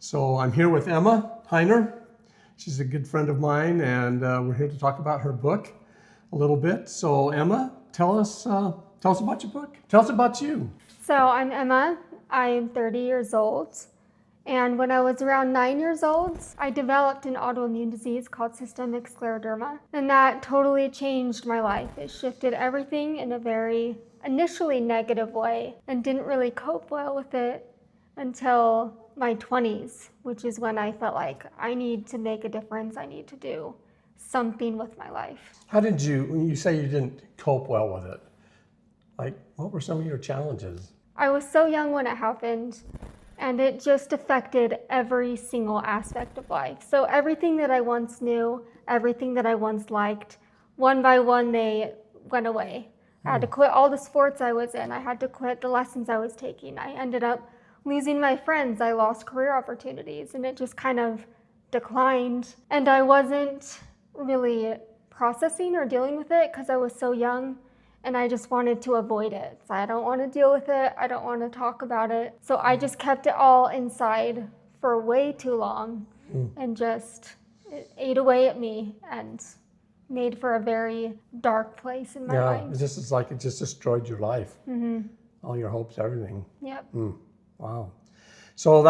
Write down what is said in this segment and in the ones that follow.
So I'm here with Emma Heiner. She's a good friend of mine, and we're here to talk about her book a little bit. So Emma, tell us about your book. Tell us about you. So I'm Emma. I am 30 years old. And when I was around 9 years old, I developed an autoimmune disease called systemic scleroderma. And that totally changed my life. It shifted everything in a very initially negative way and didn't really cope well with it until my 20s, which is when I felt like I need to make a difference. I need to do something with my life. How did you, when you say you didn't cope well with it, like what were some of your challenges? I was so young when it happened, and it just affected every single aspect of life. So everything that I once knew, everything that I once liked, one by one they went away. I had to quit all the sports I was in. I had to quit the lessons I was taking. I ended up losing my friends. I lost career opportunities, and it just kind of declined. And I wasn't really processing or dealing with it because I was so young, and I just wanted to avoid it. So I don't want to deal with it. I don't want to talk about it. So I just kept it all inside for way too long, and just it ate away at me and made for a very dark place in my mind. Yeah, it's like it just destroyed your life. All your hopes, everything. Yep. Wow. So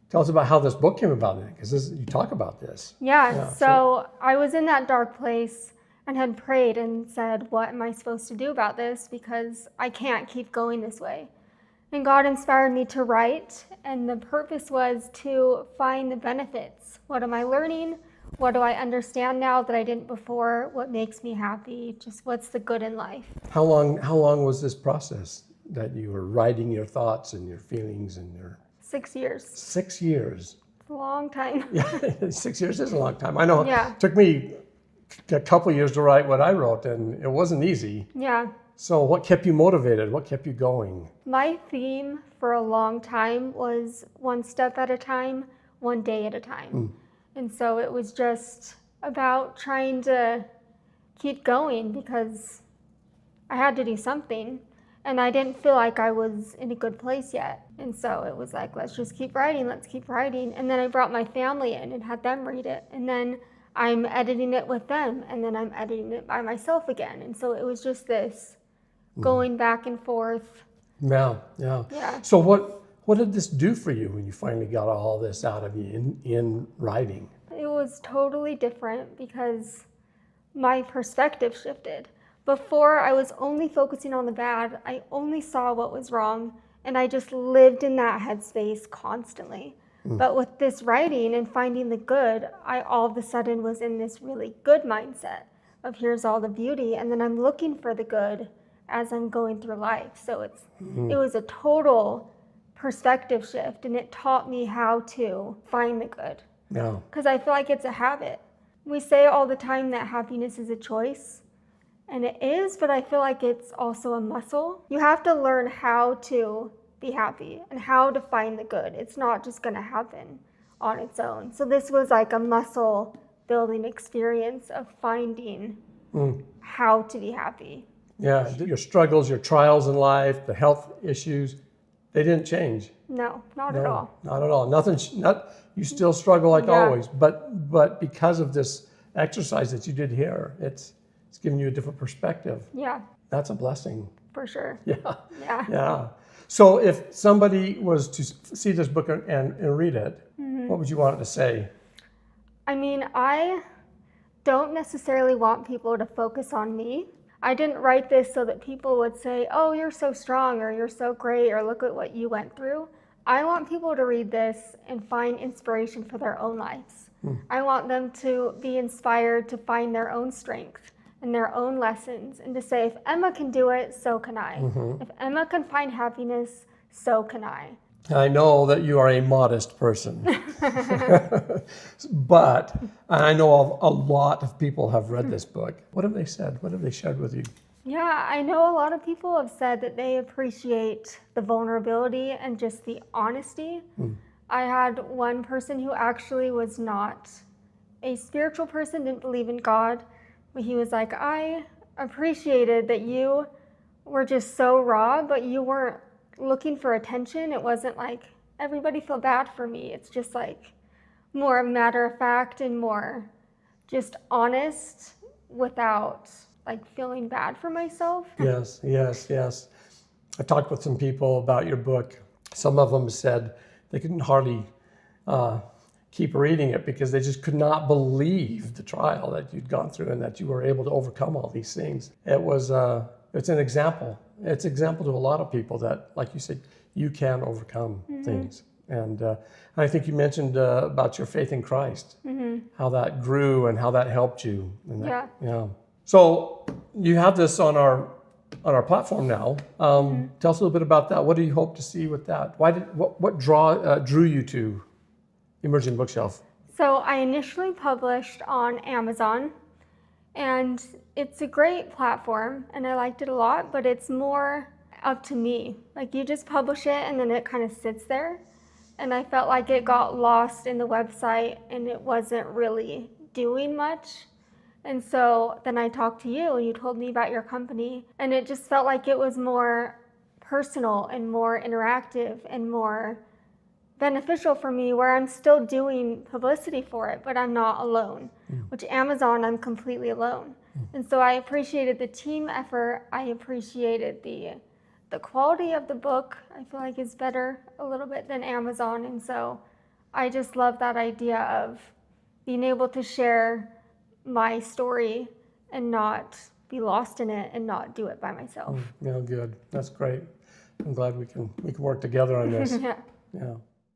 tell us about how this book came about, because you talk about this. Yeah, so I was in that dark place and had prayed and said, what am I supposed to do about this? Because I can't keep going this way. And God inspired me to write, and the purpose was to find the benefits. What am I learning? What do I understand now that I didn't before? What makes me happy? Just what's the good in life? How long was this process that you were writing your thoughts and your feelings and your... 6 years. 6 years. It's a long time. Yeah, 6 years is a long time. I know. Yeah. It took me a couple of years to write what I wrote, and it wasn't easy. Yeah. So what kept you motivated? What kept you going? My theme for a long time was one step at a time, one day at a time. And so it was just about trying to keep going because I had to do something. And I didn't feel like I was in a good place yet. And so it was like, let's just keep writing, let's keep writing. And then I brought my family in and had them read it. And then I'm editing it with them, and then I'm editing it by myself again. And so it was just this going back and forth. Yeah. Yeah. So what did this do for you when you finally got all this out of you in writing? It was totally different because my perspective shifted. Before, I was only focusing on the bad. I only saw what was wrong, and I just lived in that headspace constantly. But with this writing and finding the good, I all of a sudden was in this really good mindset of here's all the beauty, and then I'm looking for the good as I'm going through life. So it was a total perspective shift, and it taught me how to find the good. Yeah. Because I feel like it's a habit. We say all the time that happiness is a choice. And it is, but I feel like it's also a muscle. You have to learn how to be happy and how to find the good. It's not just going to happen on its own. So this was like a muscle building experience of finding how to be happy. Yeah, your struggles, your trials in life, the health issues, they didn't change. No, not at all. Not at all. You still struggle like always, but because of this exercise that you did here, it's giving you a different perspective. Yeah. That's a blessing. For sure. Yeah. So if somebody was to see this book and read it, what would you want it to say? I mean, I don't necessarily want people to focus on me. I didn't write this so that people would say, oh, you're so strong, or you're so great, or look at what you went through. I want people to read this and find inspiration for their own lives. I want them to be inspired to find their own strength and their own lessons, and to say, if Emma can do it, so can I. If Emma can find happiness, so can I. I know that you are a modest person, but I know a lot of people have read this book. What have they said? What have they shared with you? Yeah, I know a lot of people have said that they appreciate the vulnerability and just the honesty. I had one person who actually was not a spiritual person, didn't believe in God, but he was like, I appreciated that you were just so raw, but you weren't looking for attention. It wasn't like everybody feel bad for me. It's just like more matter of fact and more just honest without like feeling bad for myself. Yes, yes, yes. I talked with some people about your book. Some of them said they couldn't hardly keep reading it because they just could not believe the trial that you'd gone through and that you were able to overcome all these things. It's an example. It's an example to a lot of people that, like you said, you can overcome things. And I think you mentioned about your faith in Christ, how that grew and how that helped you. And that, yeah. So you have this on our platform now. Tell us a little bit about that. What do you hope to see with that? What drew you to Emerging Bookshelf? So I initially published on Amazon, and it's a great platform, and I liked it a lot, but it's more up to me. Like, you just publish it, and then it kind of sits there, and I felt like it got lost in the website, and it wasn't really doing much. And so then I talked to you, and you told me about your company, and it just felt like it was more personal and more interactive and more beneficial for me, where I'm still doing publicity for it, but I'm not alone. Which Amazon, I'm completely alone. And so I appreciated the team effort. I appreciated the quality of the book. I feel like is better a little bit than Amazon. And so I just love that idea of being able to share my story and not be lost in it and not do it by myself. Yeah, good. That's great. I'm glad we can work together on this. Yeah. Yeah.